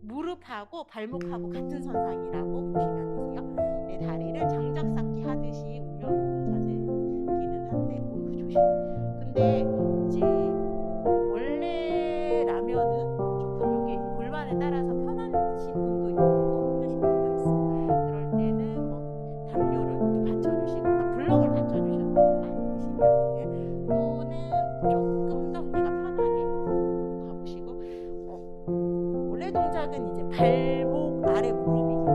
무릎하고 발목하고 같은 선상이라고 보시면 되세요. 내 다리를 장작 쌓기 하듯이 올려놓는 자세이기는 한데, 조심. 근데 이제 원래라면은 조금 여기 골반에 따라서 편하신 분도 있고 힘드신 분도 있어. 그럴 때는 뭐 담요를 이렇게 받쳐주시거나 블럭을 받쳐주셔도 많으시면, 또는 조금 더 내가 편하게 가보시고, 원래 동작은 이제 발목 아래 무릎이